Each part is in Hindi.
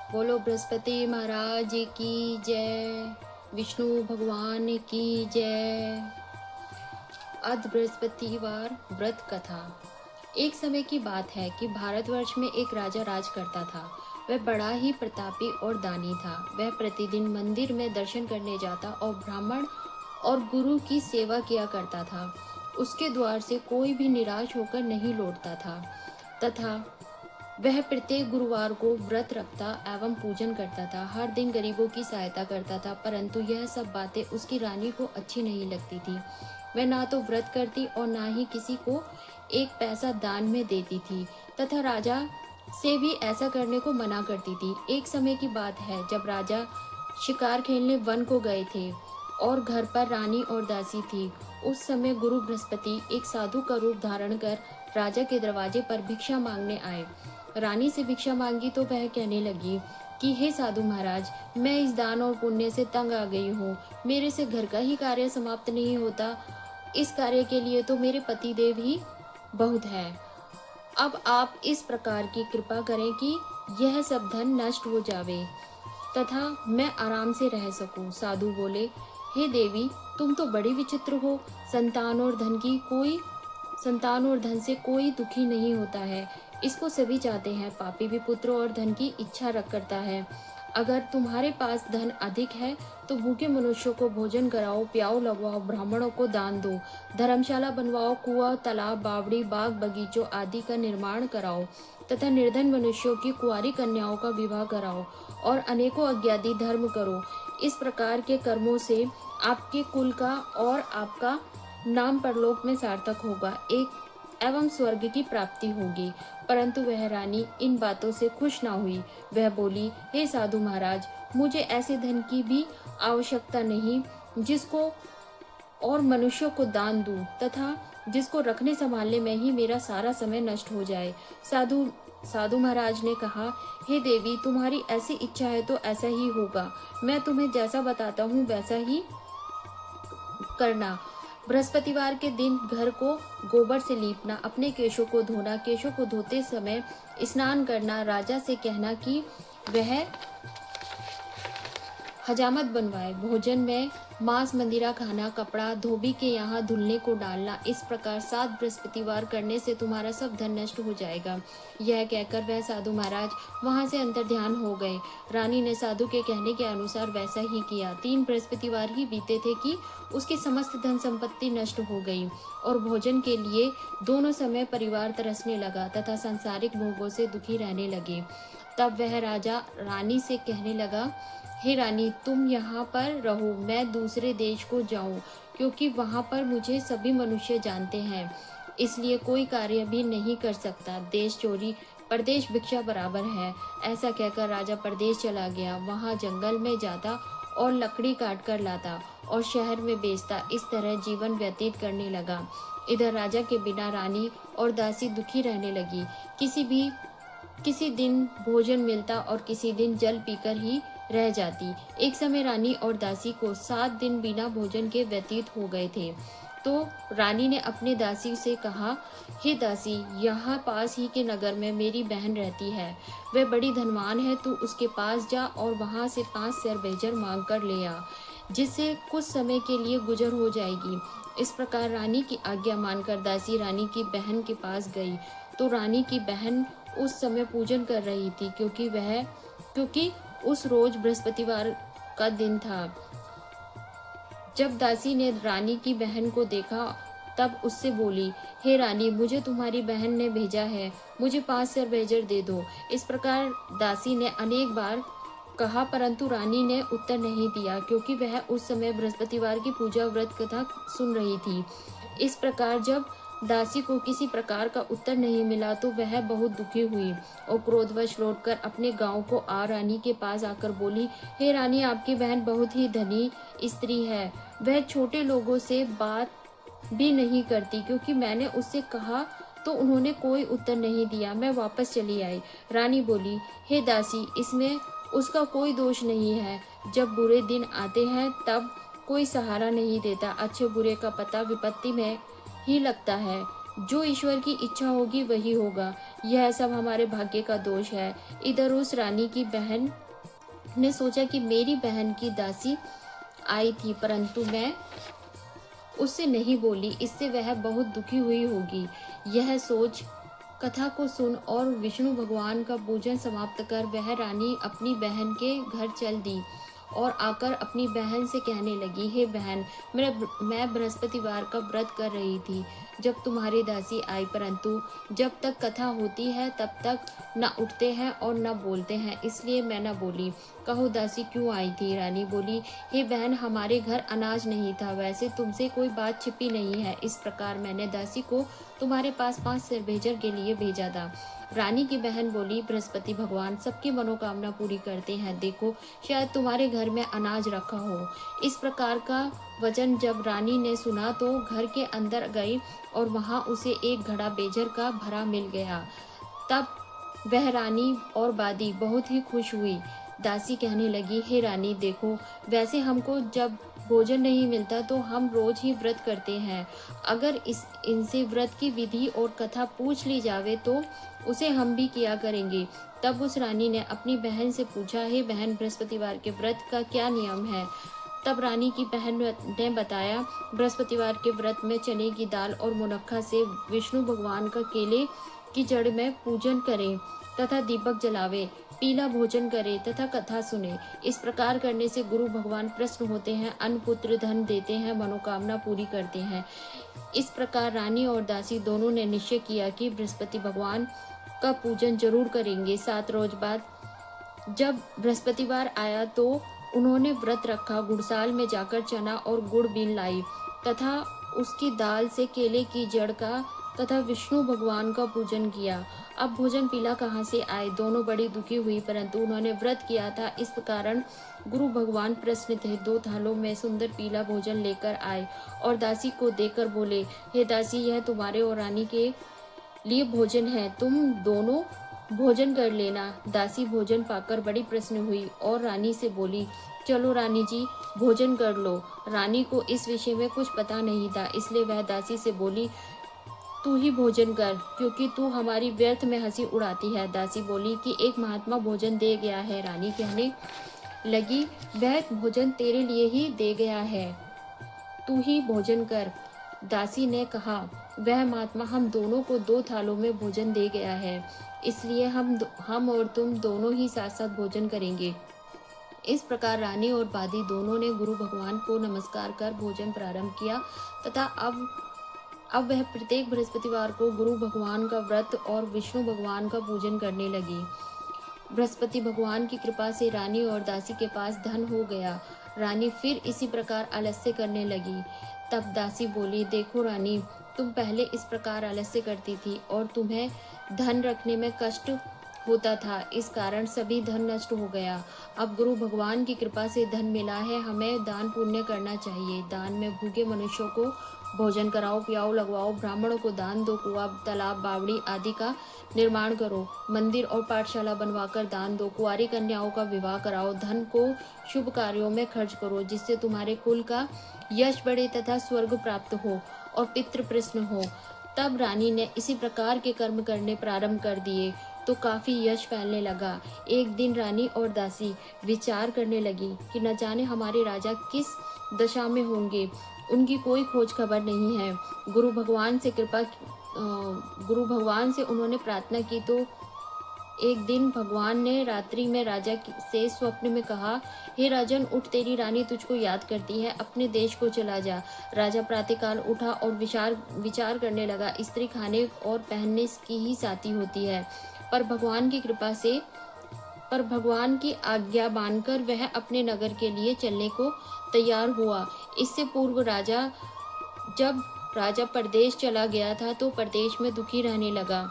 बोलो बृहस्पति महाराज की जय। विष्णु भगवान की जय। अद बृहस्पतिवार व्रत कथा। एक समय की बात है कि भारतवर्ष में एक राजा राज करता था। वह बड़ा ही प्रतापी और दानी था। वह प्रतिदिन मंदिर में दर्शन करने जाता और ब्राह्मण और गुरु की सेवा किया करता था। उसके द्वार से कोई भी निराश होकर नहीं लौटता था तथा वह प्रत्येक गुरुवार को व्रत रखता एवं पूजन करता था। हर दिन गरीबों की सहायता करता था, परंतु यह सब बातें उसकी रानी को अच्छी नहीं लगती थी। वह ना तो व्रत करती और ना ही किसी को एक पैसा दान में देती थी तथा राजा से भी ऐसा करने को मना करती थी। एक समय की बात है जब राजा शिकार खेलने वन को गए थे और घर पर रानी और दासी थी। उस समय गुरु बृहस्पति एक साधु का रूप धारण कर राजा के दरवाजे पर भिक्षा मांगने आए। रानी से भिक्षा मांगी तो वह कहने लगी कि हे साधु महाराज, मैं इस दान और पुण्य से तंग आ गई हूँ। मेरे से घर का ही कार्य समाप्त नहीं होता। इस कार्य के लिए तो मेरे पति देव ही बहुत है। अब आप इस प्रकार की कृपा करें कि यह सब धन नष्ट हो जावे तथा मैं आराम से रह सकूं। साधु बोले, हे देवी, तुम तो बड़ी विचित्र हो। संतान और धन से कोई दुखी नहीं होता है। इसको सभी चाहते हैं। पापी भी पुत्र और धन की इच्छा रख करता है। अगर तुम्हारे पास धन अधिक है तो भूखे मनुष्यों को भोजन कराओ, प्याऊ लगवाओ, ब्राह्मणों को दान दो, धर्मशाला बनवाओ, कुआं, तालाब, बावड़ी, बाग बगीचों आदि का निर्माण कराओ तथा निर्धन मनुष्यों की कुंवारी कन्याओं का विवाह कराओ और अनेकों अज्ञाति धर्म करो। इस प्रकार के कर्मों से आपके कुल का और आपका नाम परलोक में सार्थक होगा एक एवं स्वर्ग की प्राप्ति होगी। परंतु वह रानी इन बातों से खुश ना हुई। वह बोली, हे साधु महाराज, मुझे ऐसे धन की भी आवश्यकता नहीं जिसको और मनुष्यों को दान दूं तथा जिसको रखने संभालने में ही मेरा सारा समय नष्ट हो जाए। साधु साधु महाराज ने कहा, हे देवी, तुम्हारी ऐसी इच्छा है तो ऐसा ही होगा। मैं तुम्हें जैसा बताता हूँ वैसा ही करना। बृहस्पतिवार के दिन घर को गोबर से लीपना, अपने केशों को धोना, केशों को धोते समय स्नान करना, राजा से कहना कि वह हजामत बनवाए, भोजन में मांस मंदिरा खाना, कपड़ा धोबी के यहाँ धुलने को डालना। इस प्रकार 7 बृहस्पतिवार करने से तुम्हारा सब धन नष्ट हो जाएगा। यह कहकर वह साधु महाराज वहां से अंतर्ध्यान हो गए। रानी ने साधु के कहने के अनुसार वैसा ही किया। 3 बृहस्पतिवार ही बीते थे कि उसकी समस्त धन संपत्ति नष्ट हो गई और भोजन के लिए दोनों समय परिवार तरसने लगा तथा सांसारिक भोगों से दुखी रहने लगे। तब वह राजा रानी से कहने लगा, हे रानी, तुम यहाँ पर रहो, मैं दूसरे देश को जाऊं, क्योंकि वहाँ पर मुझे सभी मनुष्य जानते हैं, इसलिए कोई कार्य भी नहीं कर सकता। देश चोरी परदेश भिक्षा बराबर है। ऐसा कहकर राजा परदेश चला गया। वहाँ जंगल में जाता और लकड़ी काट कर लाता और शहर में बेचता। इस तरह जीवन व्यतीत करने लगा। इधर राजा के बिना रानी और दासी दुखी रहने लगी। किसी दिन भोजन मिलता और किसी दिन जल पीकर ही रह जाती। एक समय रानी और दासी को 7 दिन बिना भोजन के व्यतीत हो गए थे। तो रानी ने अपने दासी से कहा, हे दासी, यहाँ पास ही के नगर में मेरी बहन रहती है। वह बड़ी धनवान है। तू उसके पास जा और वहाँ से 5 सेर बेजर मांग कर ले आ, जिससे कुछ समय के लिए गुजर हो जाएगी। इस प्रकार रानी की आज्ञा मानकर दासी रानी की बहन के पास गई। तो रानी की बहन उस समय पूजन कर रही थी, क्योंकि उस रोज बृहस्पतिवार का दिन था। जब दासी ने रानी की बहन को देखा तब उससे बोली, हे रानी, मुझे तुम्हारी बहन ने भेजा है, मुझे 5 सेर बेजर दे दो। इस प्रकार दासी ने अनेक बार कहा, परंतु रानी ने उत्तर नहीं दिया, क्योंकि वह उस समय बृहस्पतिवार की पूजा व्रत कथा सुन रही थी। इस प्रकार जब दासी को किसी प्रकार का उत्तर नहीं मिला तो वह बहुत दुखी हुई और क्रोधवश लौटकर अपने गांव को आ रानी के पास आकर बोली, हे रानी, आपकी बहन बहुत ही धनी स्त्री है। वह छोटे लोगों से बात भी नहीं करती, क्योंकि मैंने उससे कहा तो उन्होंने कोई उत्तर नहीं दिया। मैं वापस चली आई। रानी बोली, हे दासी, इसमें उसका कोई दोष नहीं है। जब बुरे दिन आते हैं तब कोई सहारा नहीं देता। अच्छे बुरे का पता विपत्ति में ही लगता है। जो ईश्वर की इच्छा होगी वही होगा। यह सब हमारे भाग्य का दोष है। इधर उस रानी की बहन ने सोचा कि मेरी बहन की दासी आई थी, परंतु मैं उससे नहीं बोली, इससे वह बहुत दुखी हुई होगी। यह सोच कथा को सुन और विष्णु भगवान का पूजन समाप्त कर वह रानी अपनी बहन के घर चल दी और आकर अपनी बहन से कहने लगी, हे बहन, मैं बृहस्पतिवार का व्रत कर रही थी जब तुम्हारी दासी आई, परंतु जब तक कथा होती है तब तक न उठते हैं और न बोलते हैं, इसलिए मैं न बोली। कहो दासी क्यों आई थी? रानी बोली, हे बहन, हमारे घर अनाज नहीं था, वैसे तुमसे कोई बात छिपी नहीं है, इस प्रकार मैंने दासी को तुम्हारे पास 5 सिर भेजर के लिए भेजा था। रानी की बहन बोली, बृहस्पति भगवान सबकी मनोकामना पूरी करते हैं, देखो शायद तुम्हारे घर में अनाज रखा हो। इस प्रकार का वचन जब रानी ने सुना तो घर के अंदर गई और वहां उसे एक घड़ा बेजर का भरा मिल गया। तब वह रानी और बादी बहुत ही खुश हुई। दासी कहने लगी, हे रानी देखो, वैसे हमको जब भोजन नहीं मिलता तो हम रोज ही व्रत करते हैं। अगर इनसे व्रत की विधि और कथा पूछ ली जावे तो उसे हम भी किया करेंगे। तब उस रानी ने अपनी बहन से पूछा, हे बहन, बृहस्पतिवार के व्रत का क्या नियम है? तब रानी की बहन ने बताया, बृहस्पतिवार के व्रत में चने की दाल और मुनक्खा से विष्णु भगवान का केले की जड़ में पूजन करें तथा दीपक जलावे, पीला भोजन करे तथा कथा सुने। इस प्रकार करने से गुरु भगवान प्रसन्न होते हैं, अन्न पुत्र धन देते हैं, मनोकामना पूरी करते हैं। इस प्रकार रानी और दासी दोनों ने निश्चय किया कि बृहस्पति भगवान का पूजन जरूर करेंगे। 7 रोज बाद जब बृहस्पतिवार आया तो उन्होंने व्रत रखा, गुड़साल में जाकर चना और गुड़ बीन लाई तथा उसकी दाल से केले की जड़ का तथा विष्णु भगवान का पूजन किया। अब भोजन पीला कहाँ से आए? दोनों बड़ी दुखी हुई, परंतु उन्होंने व्रत किया था, इस कारण गुरु भगवान प्रसन्न थे। 2 थालों में सुंदर पीला भोजन लेकर आए और दासी को देकर बोले, हे दासी, यह तुम्हारे और रानी के लिए भोजन है, तुम दोनों भोजन कर लेना। दासी भोजन पाकर बड़ी प्रसन्न हुई और रानी से बोली, चलो रानी जी, भोजन कर लो। रानी को इस विषय में कुछ पता नहीं था, इसलिए वह दासी से बोली, तू ही भोजन कर, क्योंकि तू हमारी व्यर्थ में हंसी उड़ाती है। दासी बोली कि एक महात्मा भोजन दे गया है। रानी कहने लगी, वह भोजन तेरे लिए ही दे गया है, तू ही भोजन कर। दासी ने कहा, वह महात्मा हम दोनों को 2 थालों में भोजन दे गया है, इसलिए हम और तुम दोनों ही साथ साथ भोजन करेंगे। इस प्रकार रानी और बादी दोनों ने गुरु भगवान को नमस्कार कर भोजन प्रारंभ किया तथा अब वह प्रत्येक बृहस्पतिवार को गुरु भगवान का व्रत और विष्णु भगवान का पूजन करने लगी। बृहस्पति भगवान की कृपा से रानी और दासी के पास धन हो गया। रानी फिर इसी प्रकार आलस्य करने लगी। तब दासी बोली, देखो रानी, तुम पहले इस प्रकार आलस्य करती थी और तुम्हें धन रखने में कष्ट होता था, इस कारण सभी धन नष्ट हो गया। अब गुरु भगवान की कृपा से धन मिला है, हमें दान पुण्य करना चाहिए। दान में भूखे मनुष्यों को भोजन कराओ, पियाओ, लगवाओ, ब्राह्मणों को दान दो, कुआं, तालाब, बावड़ी आदि का निर्माण करो, मंदिर और पाठशाला बनवाकर दान दो, कुंवारी कन्याओं का विवाह कराओ, धन को शुभ कार्यों में खर्च करो, जिससे तुम्हारे कुल का यश बढ़े तथा स्वर्ग प्राप्त हो और पितृ प्रसन्न हो। तब रानी ने इसी प्रकार के कर्म करने प्रारंभ कर दिए तो काफी यश फैलने लगा। एक दिन रानी और दासी विचार करने लगी कि न जाने हमारे राजा किस दशा में होंगे, उनकी कोई खोज खबर नहीं है। गुरु भगवान से उन्होंने प्रार्थना की तो एक दिन भगवान ने रात्रि में राजा से स्वप्न में कहा, हे राजन, उठ, तेरी रानी तुझको याद करती है, अपने देश को चला जा। राजा प्रातःकाल उठा और विचार करने लगा, स्त्री खाने और पहनने की ही साथी होती है, पर भगवान की आज्ञा मानकर वह अपने नगर के लिए चलने को तैयार हुआ। इससे पूर्व जब राजा परदेश चला गया था तो परदेश में दुखी रहने लगा।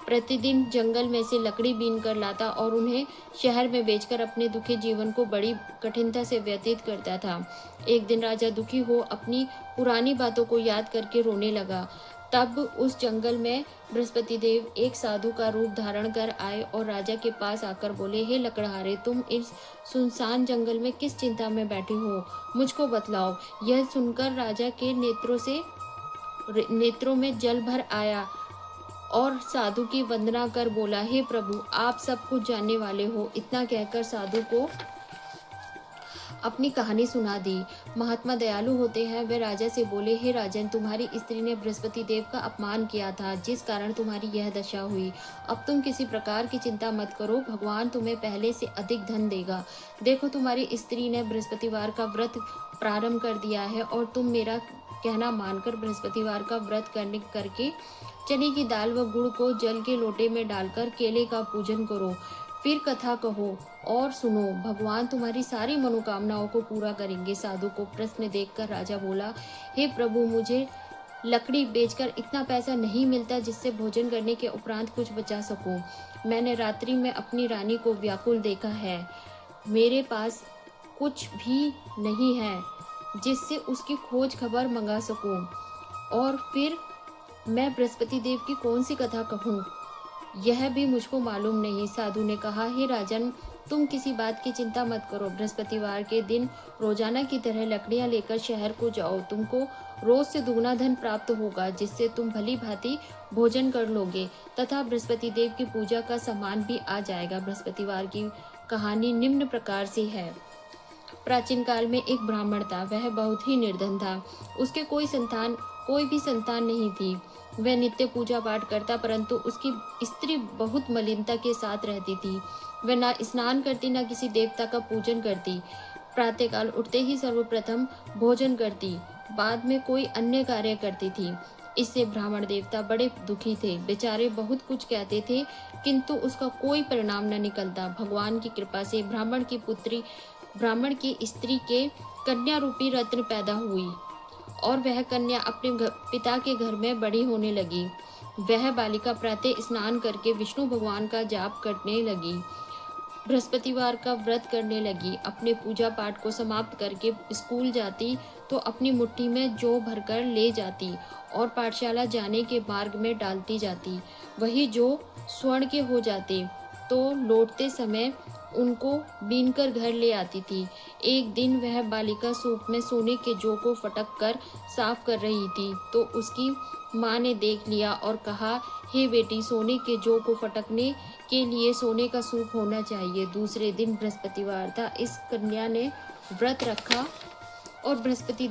प्रतिदिन जंगल में से लकड़ी बीन कर लाता और उन्हें शहर में बेचकर अपने दुखी जीवन को बड़ी कठिनता से व्यतीत करता था। एक दिन राजा दुखी हो अपनी पुरानी बातों को याद करके रोने लगा। तब उस जंगल में बृहस्पति देव एक साधु का रूप धारण कर आए और राजा के पास आकर बोले, हे लकड़हारे, तुम इस सुनसान जंगल में किस चिंता में बैठे हो, मुझको बतलाओ। यह सुनकर राजा के नेत्रों से नेत्रों में जल भर आया और साधु की वंदना कर बोला, हे प्रभु, आप सब कुछ जानने वाले हो। इतना कहकर साधु को अपनी कहानी सुना दी। महात्मा दयालु होते हैं। वे राजा से बोले, हे राजन, तुम्हारी स्त्री ने बृहस्पति देव का अपमान किया था, जिस कारण तुम्हारी यह दशा हुई। अब तुम किसी प्रकार की चिंता मत करो, भगवान तुम्हें पहले से अधिक धन देगा। देखो, तुम्हारी स्त्री ने बृहस्पतिवार का व्रत प्रारंभ कर दिया है और तुम मेरा कहना मानकर बृहस्पतिवार का व्रत करके चने की दाल व गुड़ को जल के लोटे में डालकर केले का पूजन करो। फिर कथा कहो और सुनो, भगवान तुम्हारी सारी मनोकामनाओं को पूरा करेंगे। साधु को प्रश्न देखकर राजा बोला, हे प्रभु, मुझे लकड़ी बेचकर इतना पैसा नहीं मिलता जिससे भोजन करने के उपरांत कुछ बचा सकूं। मैंने रात्रि में अपनी रानी को व्याकुल देखा है। मेरे पास कुछ भी नहीं है जिससे उसकी खोज खबर मंगा सकूं, और फिर मैं बृहस्पति देव की कौन सी कथा कहूँ, यह भी मुझको मालूम नहीं। साधु ने कहा, हे राजन, तुम किसी बात की चिंता मत करो। बृहस्पतिवार के दिन रोजाना की तरह लकड़ियां लेकर शहर को जाओ। तुमको रोज से दुगना धन प्राप्त होगा, जिससे तुम भली भांति भोजन कर लोगे तथा बृहस्पति देव की पूजा का सामान भी आ जाएगा। बृहस्पतिवार की कहानी निम्न प्रकार से है। प्राचीन काल में एक ब्राह्मण था। वह बहुत ही निर्धन था। उसके कोई भी संतान नहीं थी। वह नित्य पूजा पाठ करता, परंतु उसकी स्त्री बहुत मलिनता के साथ रहती थी। वह ना स्नान करती, ना किसी देवता का पूजन करती। प्रातःकाल उठते ही सर्वप्रथम भोजन करती, बाद में कोई अन्य कार्य करती थी। इससे ब्राह्मण देवता बड़े दुखी थे। बेचारे बहुत कुछ कहते थे, किंतु उसका कोई परिणाम न निकलता। भगवान की कृपा से ब्राह्मण की स्त्री के कन्या रूपी रत्न पैदा हुई और वह कन्या अपने पिता के घर में बड़ी होने लगी। वह बालिका प्रातः स्नान करके विष्णु भगवान का जाप करने लगी, बृहस्पतिवार का व्रत करने लगी। अपने पूजा पाठ को समाप्त करके स्कूल जाती तो अपनी मुट्ठी में जौ भरकर ले जाती और पाठशाला जाने के मार्ग में डालती जाती। वही जौ स्वर्ण के हो जाते तो लौटते समय उनको बीनकर घर ले आती थी। एक दिन वह बालिका सूप में सोने के जौ को फटक कर साफ कर रही थी तो उसकी माँ ने देख लिया और कहा, हे बेटी, सोने के जौ को फटकने के लिए सोने का सूप होना चाहिए। दूसरे दिन बृहस्पतिवार था। इस कन्या ने व्रत रखा और बृहस्पति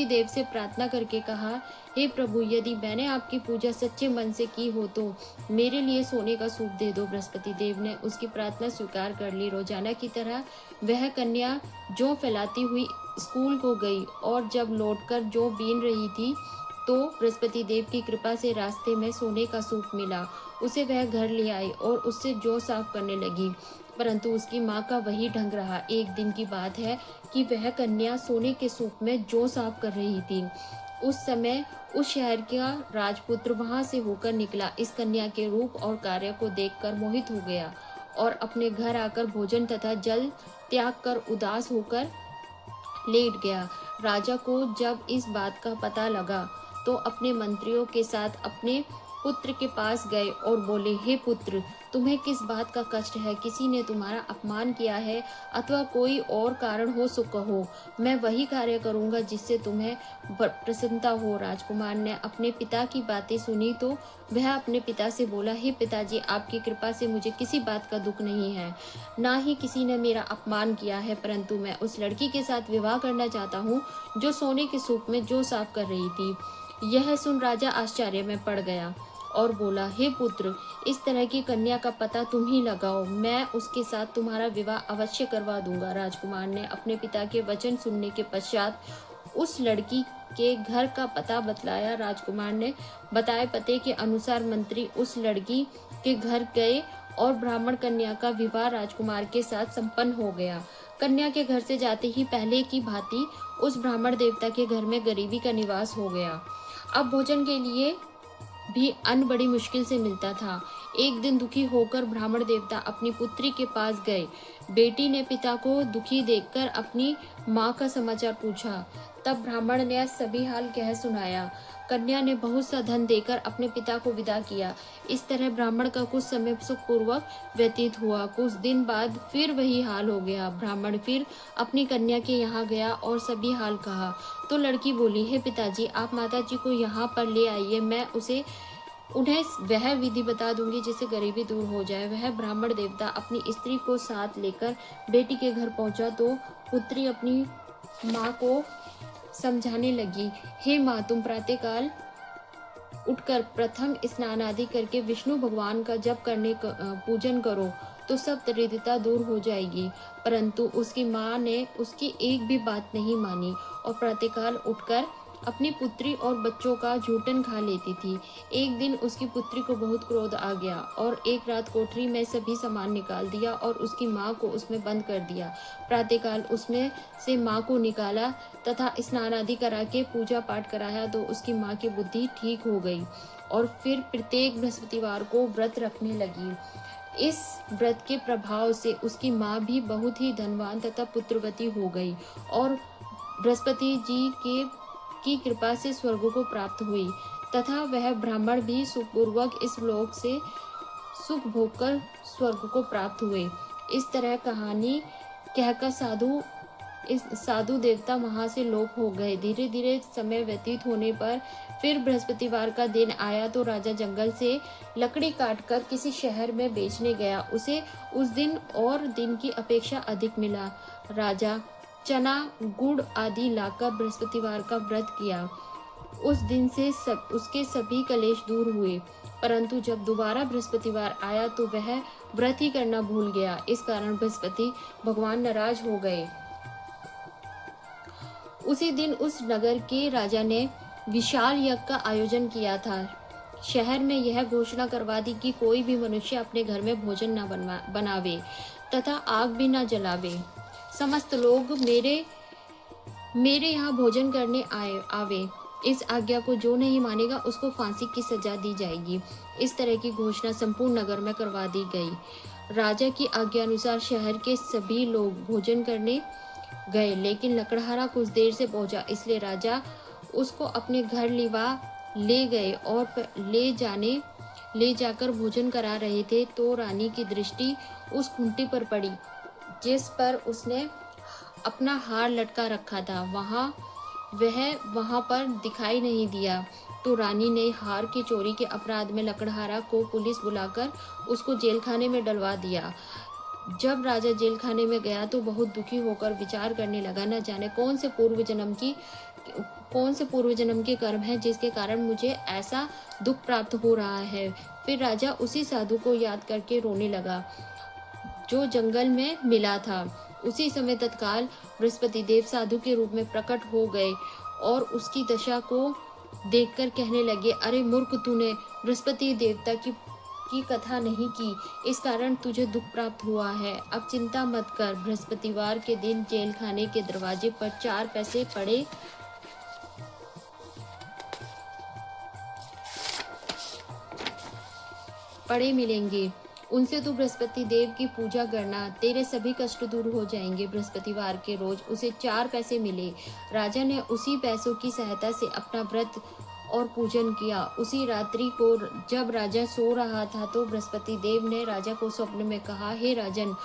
देव से प्रार्थना करके कहा, हे प्रभु, यदि मैंने आपकी पूजा सच्चे मन से की हो तो मेरे लिए सोने का सूप दे दो। बृहस्पति देव ने उसकी प्रार्थना स्वीकार कर ली। रोजाना की तरह वह कन्या जौ फैलाती हुई स्कूल को गई और जब लौटकर जौ बीन रही थी तो बृहस्पति देव की कृपा से रास्ते में सोने का सूप मिला। उसे वह घर ले आई और उससे जौ साफ करने लगी, परंतु उसकी माँ का वही ढंग रहा। एक दिन की बात है कि वह कन्या सोने के सूप में जौ साफ कर रही थी। उस समय उस शहर का राजपुत्र वहां से होकर निकला। इस कन्या के रूप और कार्य को देखकर मोहित हो गया और अपने घर आकर भोजन तथा जल त्याग कर उदास होकर लेट गया। राजा को जब इस बात का पता लगा तो अपने मंत्रियों के साथ अपने पुत्र के पास गए और बोले, हे पुत्र, तुम्हें किस बात का कष्ट है? किसी ने तुम्हारा अपमान किया है अथवा कोई और कारण हो सो कहो, मैं वही कार्य करूंगा जिससे तुम्हें प्रसन्नता हो। राजकुमार ने अपने पिता की बातें सुनी तो वह अपने पिता से बोला, हे पिताजी, आपकी कृपा से मुझे किसी बात का दुख नहीं है, ना ही किसी ने मेरा अपमान किया है, परंतु मैं उस लड़की के साथ विवाह करना चाहता हूँ जो सोने के सूप में जौ साफ कर रही थी। यह सुन राजा आश्चर्य में पड़ गया और बोला, हे पुत्र, इस तरह की कन्या का पता तुम ही लगाओ, मैं उसके साथ तुम्हारा विवाह अवश्य करवा दूंगा। राजकुमार ने अपने पिता के वचन सुनने के पश्चात उस लड़की के घर का पता बतलाया। राजकुमार ने बताए पते के अनुसार मंत्री उस लड़की के घर गए और ब्राह्मण कन्या का विवाह राजकुमार के साथ संपन्न हो गया। कन्या के घर से जाते ही पहले की भांति उस ब्राह्मण देवता के घर में गरीबी का निवास हो गया। अब भोजन के लिए भी अन्न बड़ी मुश्किल से मिलता था। एक दिन दुखी होकर ब्राह्मण देवता अपनी पुत्री के पास गए। बेटी ने पिता को दुखी देखकर अपनी माँ का समाचार पूछा। तब ब्राह्मण ने सभी हाल कह सुनाया। कन्या ने बहुत सा धन देकर अपने पिता को विदा किया। इस तरह ब्राह्मण का कुछ समय सुखपूर्वक व्यतीत हुआ। कुछ दिन बाद फिर वही हाल हो गया। ब्राह्मण फिर अपनी कन्या के यहाँ गया और सभी हाल कहा। तो लड़की बोली, हे पिताजी, आप माताजी को यहाँ पर ले आइए, मैं उन्हें वह विधि बता दूंगी जिससे गरीबी दूर हो जाए। वह ब्राह्मण देवता अपनी स्त्री को साथ लेकर बेटी के घर पहुंचा तो पुत्री अपनी माँ को समझाने लगी, हे माँ, तुम प्रातःकाल उठकर प्रथम स्नान आदि करके विष्णु भगवान का जप करने पूजन करो तो सब दरिद्रता दूर हो जाएगी। परंतु उसकी माँ ने उसकी एक भी बात नहीं मानी और प्रातःकाल उठकर अपनी पुत्री और बच्चों का झूठन खा लेती थी। एक दिन उसकी पुत्री को बहुत क्रोध आ गया और एक रात कोठरी में सभी सामान निकाल दिया और उसकी माँ को उसमें बंद कर दिया। प्रातःकाल उसने से माँ को निकाला तथा स्नान आदि करा के पूजा पाठ कराया तो उसकी माँ की बुद्धि ठीक हो गई और फिर प्रत्येक बृहस्पतिवार को व्रत रखने लगी। इस व्रत के प्रभाव से उसकी माँ भी बहुत ही धनवान तथा पुत्रवती हो गई और बृहस्पति जी की कृपा से स्वर्ग को प्राप्त हुई तथा वह ब्राह्मण भी सुखपूर्वक इस लोक से सुख भोगकर स्वर्ग को प्राप्त हुए। इस तरह कहानी कहकर साधु देवता वहां से लोप हो गए। धीरे धीरे समय व्यतीत होने पर फिर बृहस्पतिवार का दिन आया तो राजा जंगल से लकड़ी काटकर किसी शहर में बेचने गया। उसे उस दिन और दिन की अपेक्षा अधिक मिला। राजा चना गुड़ आदि लाकर बृहस्पतिवार का व्रत किया। उस दिन से उसके सभी कलेश दूर हुए। परंतु जब दोबारा बृहस्पतिवार आया तो वह व्रत ही करना भूल गया। इस कारण बृहस्पति भगवान नाराज हो गए। उसी दिन उस नगर के राजा ने विशाल यज्ञ का आयोजन किया था। शहर में यह घोषणा करवा दी कि कोई भी मनुष्य अपने घर में भोजन न बनावे तथा आग भी न जलावे। समस्त लोग मेरे यहाँ भोजन करने आवे। इस आज्ञा को जो नहीं मानेगा उसको फांसी की सजा दी जाएगी। इस तरह की घोषणा संपूर्ण नगर में करवा दी गई। राजा की आज्ञा अनुसार शहर के सभी लोग भोजन करने गए, लेकिन लकड़हारा कुछ देर से पहुंचा, इसलिए राजा उसको अपने घर ले गए और ले जाकर भोजन करा रहे थे तो रानी की दृष्टि उस खूंटी पर पड़ी जिस पर उसने अपना हार लटका रखा था। वहां पर दिखाई नहीं दिया तो रानी ने हार की चोरी के अपराध में लकड़हारा को पुलिस बुलाकर उसको जेल खाने में डलवा दिया। जब राजा जेल खाने में गया तो बहुत दुखी होकर विचार करने लगा, न जाने कौन से पूर्व जन्म के कर्म है जिसके कारण मुझे ऐसा दुख प्राप्त हो रहा है। फिर राजा उसी साधु को याद करके रोने लगा जो जंगल में मिला था। उसी समय तत्काल बृहस्पति देव साधु के रूप में प्रकट हो गए और उसकी दशा को देखकर कहने लगे, अरे मूर्ख, तूने बृहस्पति देवता की कथा नहीं की, इस कारण तुझे दुख प्राप्त हुआ है। अब चिंता मत कर। बृहस्पतिवार के दिन जेल खाने के दरवाजे पर 4 पैसे पड़े मिलेंगे, उनसे तू बृहस्पति देव की पूजा करना, तेरे सभी कष्ट दूर हो जाएंगे। बृहस्पतिवार के रोज उसे 4 पैसे मिले। राजा ने उसी पैसों की सहायता से अपना व्रत और पूजन किया। उसी रात्रि को जब राजा सो रहा था तो बृहस्पति देव ने राजा को स्वप्न में कहा, हे राजन,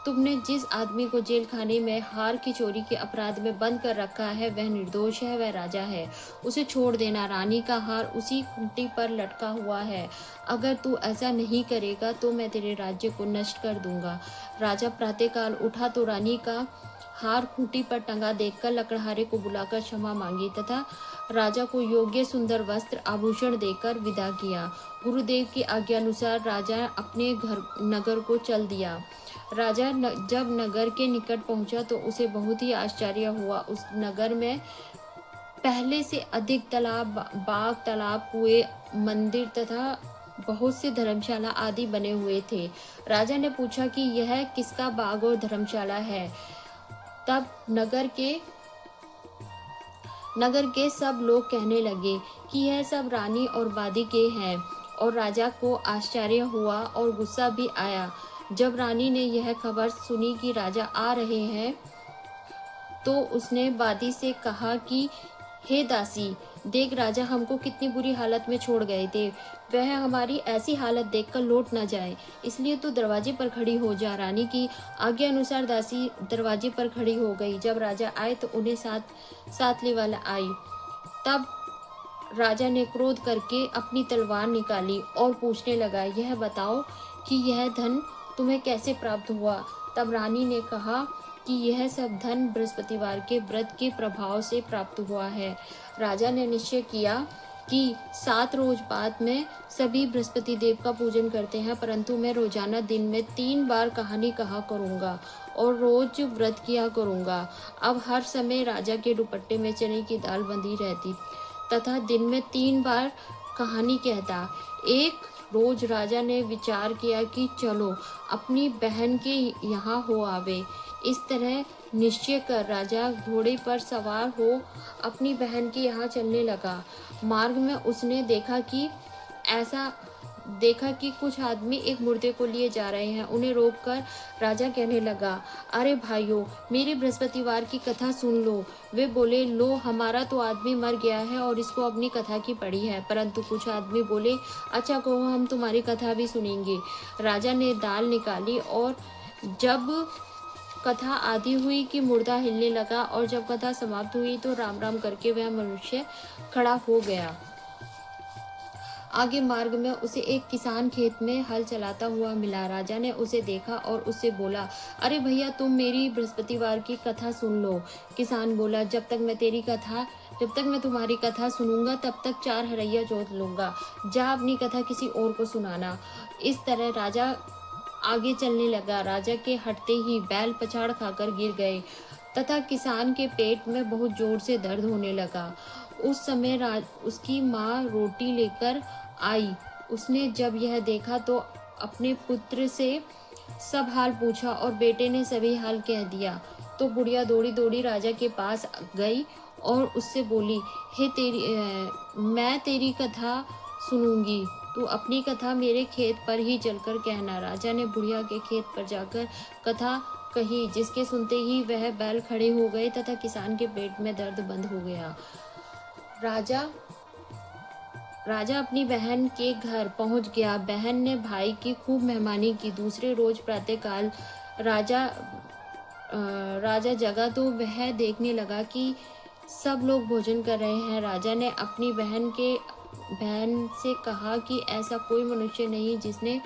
तुमने जिस आदमी को जेल खाने में हार की चोरी के अपराध में बंद कर रखा है वह निर्दोष है, वह राजा है, उसे छोड़ देना। रानी का हार उसी खूंटी पर लटका हुआ है। अगर तू ऐसा नहीं करेगा तो मैं तेरे राज्य को नष्ट कर दूंगा। राजा प्रातःकाल उठा तो रानी का हार खूंटी पर टंगा देखकर लकड़हारे को बुलाकर क्षमा मांगी तथा राजा को योग्य सुंदर वस्त्र आभूषण देकर विदा किया। गुरुदेव की आज्ञा अनुसार राजा अपने नगर को चल दिया। राजा जब नगर के निकट पहुंचा तो उसे बहुत ही आश्चर्य हुआ। उस नगर में पहले से अधिक बाग, तालाब, कुएं, मंदिर तथा बहुत से धर्मशाला आदि बने हुए थे। राजा ने पूछा कि यह किसका बाग और धर्मशाला है। तब नगर के सब लोग कहने लगे कि यह सब रानी और वादी के हैं। और राजा को आश्चर्य हुआ और गुस्सा भी आया। जब रानी ने यह खबर सुनी कि राजा आ रहे हैं, तो उसने बादी से कहा कि हे दासी, देख राजा हमको कितनी बुरी हालत में छोड़ गए थे। वह हमारी ऐसी हालत देखकर लौट न जाए, इसलिए तू दरवाजे पर खड़ी हो जा। रानी की आज्ञा अनुसार दासी दरवाजे पर खड़ी हो गई। जब राजा आए तो उन्हें साथ साथ ले वाला आई। तब राजा ने क्रोध करके अपनी तलवार निकाली और पूछने लगा, यह बताओ कि यह धन तुम्हें कैसे प्राप्त हुआ। तब रानी ने कहा कि यह सब धन बृहस्पतिवार के व्रत के प्रभाव से प्राप्त हुआ है। राजा ने निश्चय किया कि 7 रोज बाद में सभी बृहस्पति देव का पूजन करते हैं, परंतु मैं रोजाना दिन में 3 बार कहानी कहा करूँगा और रोज व्रत किया करूँगा। अब हर समय राजा के दुपट्टे में चने की दाल बंधी रहती तथा दिन में 3 बार कहानी कहता। एक रोज राजा ने विचार किया कि चलो अपनी बहन के यहाँ हो आवे। इस तरह निश्चय कर राजा घोड़े पर सवार हो अपनी बहन के यहाँ चलने लगा। मार्ग में उसने देखा कि कुछ आदमी एक मुर्दे को लिए जा रहे हैं। उन्हें रोककर राजा कहने लगा, अरे भाइयों, मेरी बृहस्पतिवार की कथा सुन लो। वे बोले, लो हमारा तो आदमी मर गया है और इसको अपनी कथा की पड़ी है। परंतु कुछ आदमी बोले, अच्छा कहो, हम तुम्हारी कथा भी सुनेंगे। राजा ने दाल निकाली और जब कथा आधी हुई कि मुर्दा हिलने लगा और जब कथा समाप्त हुई तो राम राम करके वह मनुष्य खड़ा हो गया। आगे मार्ग में उसे एक किसान खेत में हल चलाता हुआ मिला। राजा ने उसे देखा और उससे बोला, अरे भैया, तुम मेरी बृहस्पतिवार की कथा सुन लो। किसान बोला, जब तक मैं तुम्हारी कथा सुनूंगा तब तक 4 हरैया जोत लूंगा। जा अपनी कथा किसी और को सुनाना। इस तरह राजा आगे चलने लगा। राजा के हटते ही बैल पछाड़ खाकर गिर गए तथा किसान के पेट में बहुत जोर से दर्द होने लगा। उस समय उसकी माँ रोटी लेकर आई। उसने जब यह देखा तो अपने पुत्र से सब हाल पूछा और बेटे ने सभी हाल कह दिया। तो बुढ़िया दौड़ी दौड़ी राजा के पास गई और उससे बोली, मैं तेरी कथा सुनूंगी, तू अपनी कथा मेरे खेत पर ही चलकर कहना। राजा ने बुढ़िया के खेत पर जाकर कथा कही, जिसके सुनते ही वह बैल खड़े हो गए तथा किसान के पेट में दर्द बंद हो गया। राजा अपनी बहन के घर पहुंच गया। बहन ने भाई की खूब मेहमानी की। दूसरे रोज प्रातःकाल राजा जगा तो वह देखने लगा कि सब लोग भोजन कर रहे हैं। राजा ने अपनी बहन से कहा कि ऐसा कोई मनुष्य नहीं जिसने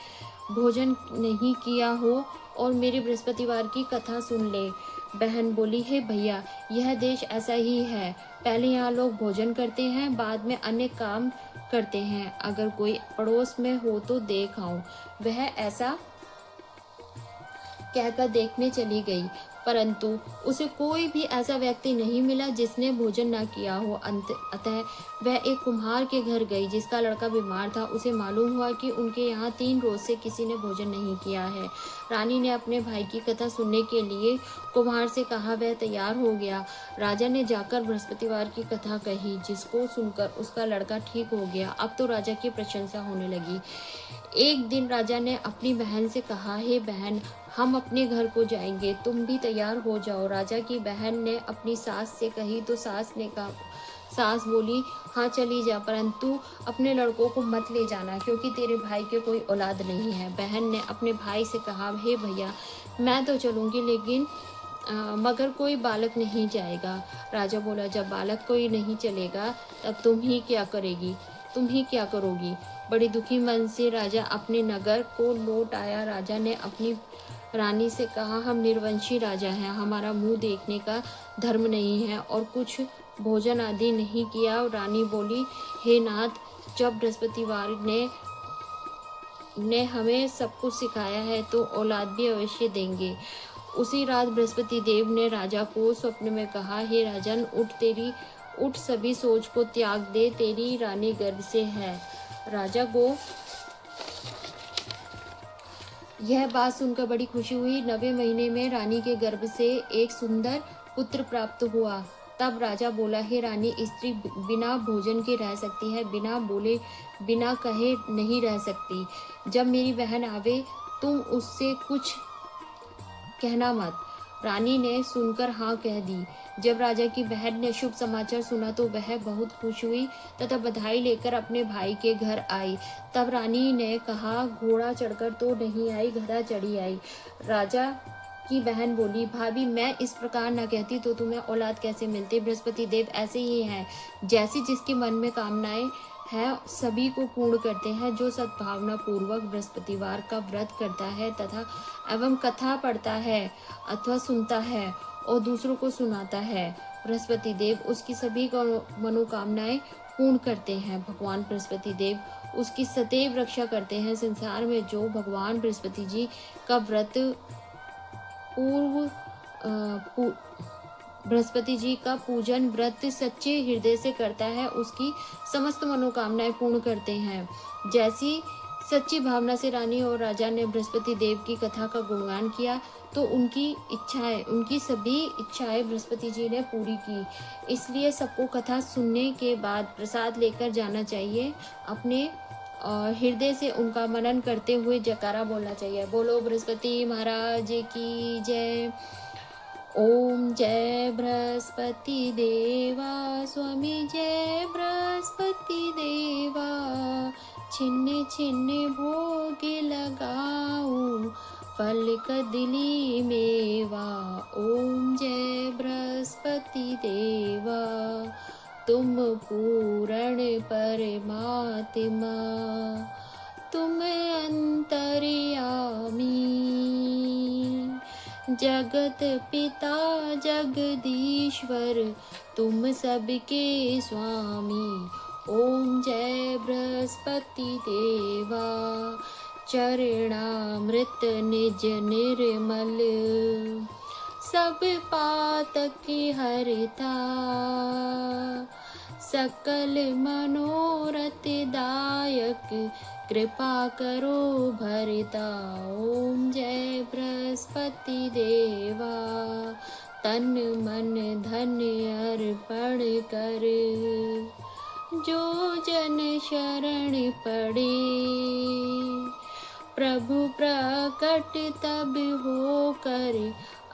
भोजन नहीं किया हो और मेरे बृहस्पतिवार की कथा सुन ले। बहन बोली, हे भैया, यह देश ऐसा ही है। पहले यहाँ लोग भोजन करते हैं, बाद में अन्य काम करते हैं। अगर कोई पड़ोस में हो तो देख आओ। वह ऐसा कहकर देखने चली गई, परंतु उसे कोई भी ऐसा व्यक्ति नहीं मिला जिसने भोजन न किया हो। अतः वह एक कुम्हार के घर गई जिसका लड़का बीमार था। उसे मालूम हुआ कि उनके यहाँ 3 रोज से किसी ने भोजन नहीं किया है। रानी ने अपने भाई की कथा सुनने के लिए कुम्हार से कहा। वह तैयार हो गया। राजा ने जाकर बृहस्पतिवार की कथा कही, जिसको सुनकर उसका लड़का ठीक हो गया। अब तो राजा की प्रशंसा होने लगी। एक दिन राजा ने अपनी बहन से कहा, हे बहन, हम अपने घर को जाएंगे, तुम भी तैयार हो जाओ। राजा की बहन ने अपनी सास से कही तो सास बोली, हाँ चली जा, परंतु अपने लड़कों को मत ले जाना, क्योंकि तेरे भाई के कोई औलाद नहीं है। बहन ने अपने भाई से कहा, हे भैया, मैं तो चलूंगी, लेकिन मगर कोई बालक नहीं जाएगा। राजा बोला, जब बालक कोई नहीं चलेगा तब तुम ही क्या करोगी। बड़ी दुखी मन से राजा अपने नगर को लौट आया। राजा ने अपनी रानी से कहा, हम निर्वंशी राजा हैं, हमारा मुंह देखने का धर्म नहीं है और कुछ भोजन आदि नहीं किया। रानी बोली, हे नाथ, जब बृहस्पतिवार ने हमें सब कुछ सिखाया है तो औलाद भी अवश्य देंगे। उसी रात बृहस्पति देव ने राजा को स्वप्न में कहा, हे राजन, उठ, सभी सोच को त्याग दे, तेरी रानी गर्भ से है। राजा को यह बात सुनकर बड़ी खुशी हुई। 9वें महीने में रानी के गर्भ से एक सुंदर पुत्र प्राप्त हुआ। तब राजा बोला, हे रानी, स्त्री बिना भोजन के रह सकती है, बिना बोले बिना कहे नहीं रह सकती। जब मेरी बहन आवे तुम उससे कुछ कहना मत। रानी ने सुनकर हाँ कह दी। जब राजा की बहन ने शुभ समाचार सुना तो वह बहुत खुश हुई तथा बधाई लेकर अपने भाई के घर आई। तब रानी ने कहा, घोड़ा चढ़कर तो नहीं आई, गधा चढ़ी आई। राजा की बहन बोली, भाभी, मैं इस प्रकार न कहती तो तुम्हें औलाद कैसे मिलती। बृहस्पति देव ऐसे ही हैं, जैसी जिसके मन में कामनाएं है सभी को पूर्ण करते हैं। जो सद्भावना पूर्वक बृहस्पतिवार का व्रत करता है तथा एवं कथा पढ़ता है अथवा सुनता है और दूसरों को सुनाता है, बृहस्पति देव उसकी सभी मनोकामनाएं पूर्ण करते हैं। भगवान बृहस्पति देव उसकी सदैव रक्षा करते हैं। संसार में जो भगवान बृहस्पति जी का व्रत बृहस्पति जी का पूजन व्रत सच्चे हृदय से करता है, उसकी समस्त मनोकामनाएं पूर्ण करते हैं। जैसी सच्ची भावना से रानी और राजा ने बृहस्पति देव की कथा का गुणगान किया तो उनकी सभी इच्छाएं बृहस्पति जी ने पूरी की। इसलिए सबको कथा सुनने के बाद प्रसाद लेकर जाना चाहिए। अपने हृदय से उनका मनन करते हुए जयकारा बोलना चाहिए। बोलो बृहस्पति महाराज की जय। ओम जय बृहस्पति देवा, स्वामी जय बृहस्पति देवा। छिन्न छिन्न भोग लगाऊं, फल कदली मेवा। ओम जय बृहस्पति देवा, तुम पूर्ण परमात्मा, तुम अंतर्यामी, जगत पिता जगदीश्वर, तुम सबके स्वामी। ओम जय बृहस्पति देवा, चरणामृत निज निर्मल, सब पातक हरता, सकल मनोरथ दायक, कृपा करो भरता। ओम जय बृहस्पति देवा, तन मन धन अर्पण कर, जो जन शरण पड़े, प्रभु प्रकट तब हो कर,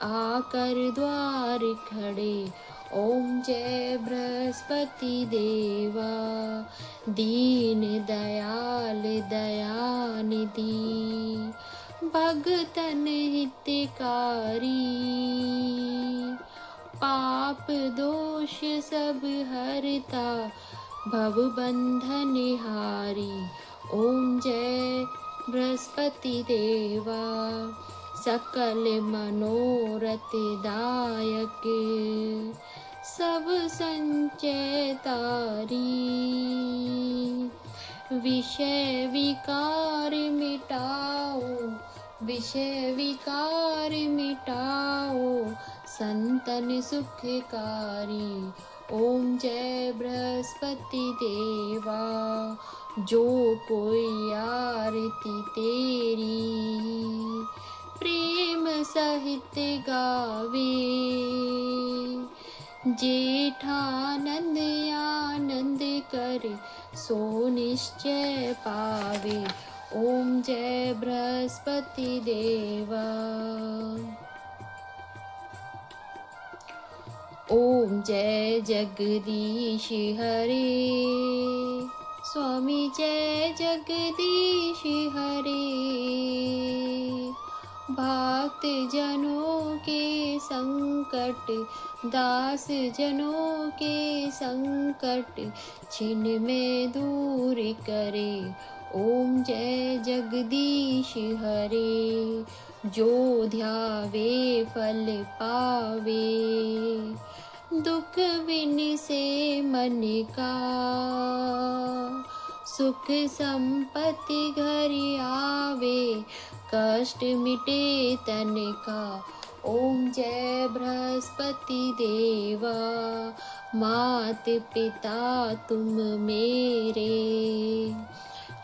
आकर द्वार खड़े। ओम जय बृहस्पति देवा, दीन दयाल दयानिधि, भगतन हितकारी, पाप दोष सब हरता, भव बंधन हारी। ओम जय बृहस्पति देवा, सकल मनोरथ दायक, सब संचय तारी, विषय विकार मिटाओ, विषय विकार मिटाओ, संतन सुखकारी। ओम जय बृहस्पति देवा, जो कोई आरती तेरी, प्रेम सहित गावे, जेठानंद आनंद कर, सो निश्चय पावे। ओम जय बृहस्पति देवा। ओम जय जगदीश हरे, स्वामी जय जगदीश हरे। भक्त जनों के संकट, दास जनों के संकट, छिन्न में दूर करे। ओम जय जगदीश हरे, जो ध्यावे फल पावे, दुख बिन से मन का, सुख संपत्ति घर आवे, कष्ट मिटे तन का। ओम जय बृहस्पति देवा, मात पिता तुम मेरे,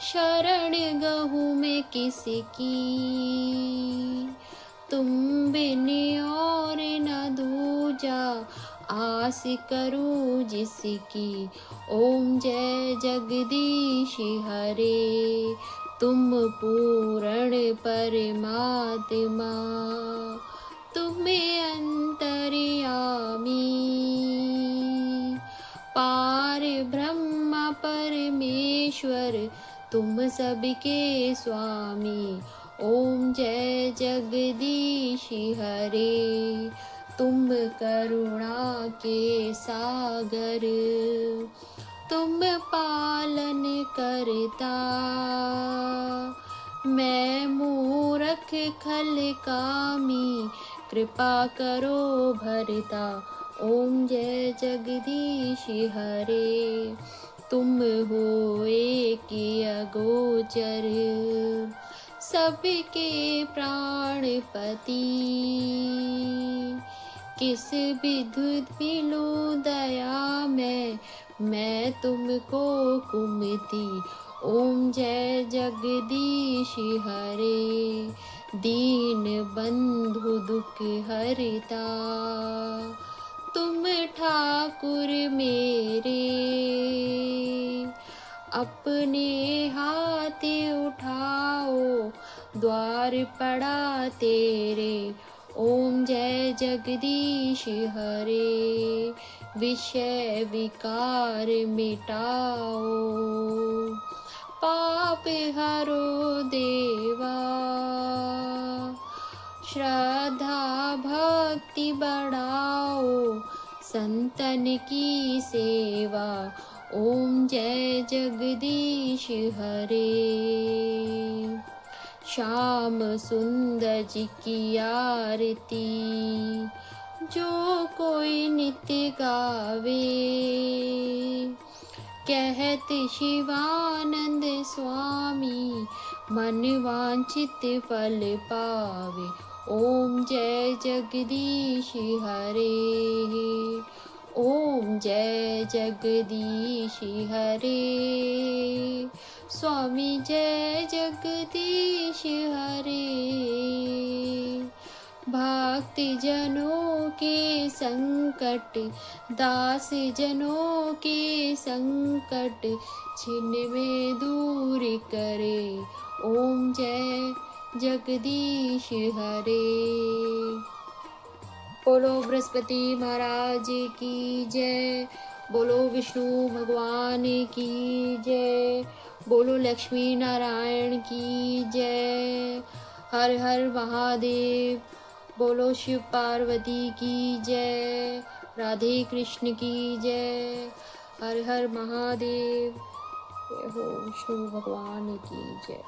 शरण गहूँ मैं किसकी, तुम बिन और न दूजा, आस करूं जिसकी। ओम जय जगदीश हरे, तुम पूर्ण परमात्मा, तुम्हें अंतर्यामी, पार ब्रह्मा परमेश्वर, तुम सबके स्वामी। ओम जय जगदीश हरे, तुम करुणा के सागर, तुम पालन करता, मैं मूरख खल कामी, कृपा करो भरता। ओम जय जगदीश हरे, तुम हो एक अगोचर, सबके प्राणपति, किस विधुत मिलूं दया मैं तुमको कुमति। ओम जय जगदीश हरे, दीन बंधु दुख हरता, तुम ठाकुर मेरे, अपने हाथ उठाओ, द्वार पड़ा तेरे। ओम जय जगदीश हरे, विषय विकार मिटाओ, पाप हरो देवा, श्रद्धा भक्ति बढ़ाओ, संतन की सेवा। ओम जय जगदीश हरे, श्याम सुंदर जी की आरती, जो कोई नित्य गावे, कहते शिवानंद स्वामी, मन वांछित फल पावे। ओम जय जगदीश हरे, ओम जय जगदीश हरे, स्वामी जय जगदीश हरे। भक्त जनों के संकट, दास जनों के संकट, छिन में दूर करे। ओम जय जगदीश हरे। बोलो बृहस्पति महाराज की जय, बोलो विष्णु भगवान की जय, बोलो लक्ष्मी नारायण की जय। हर हर महादेव। बोलो शिव पार्वती की जय, राधे कृष्ण की जय। हर हर महादेव। जय हो विष्णु भगवान की जय।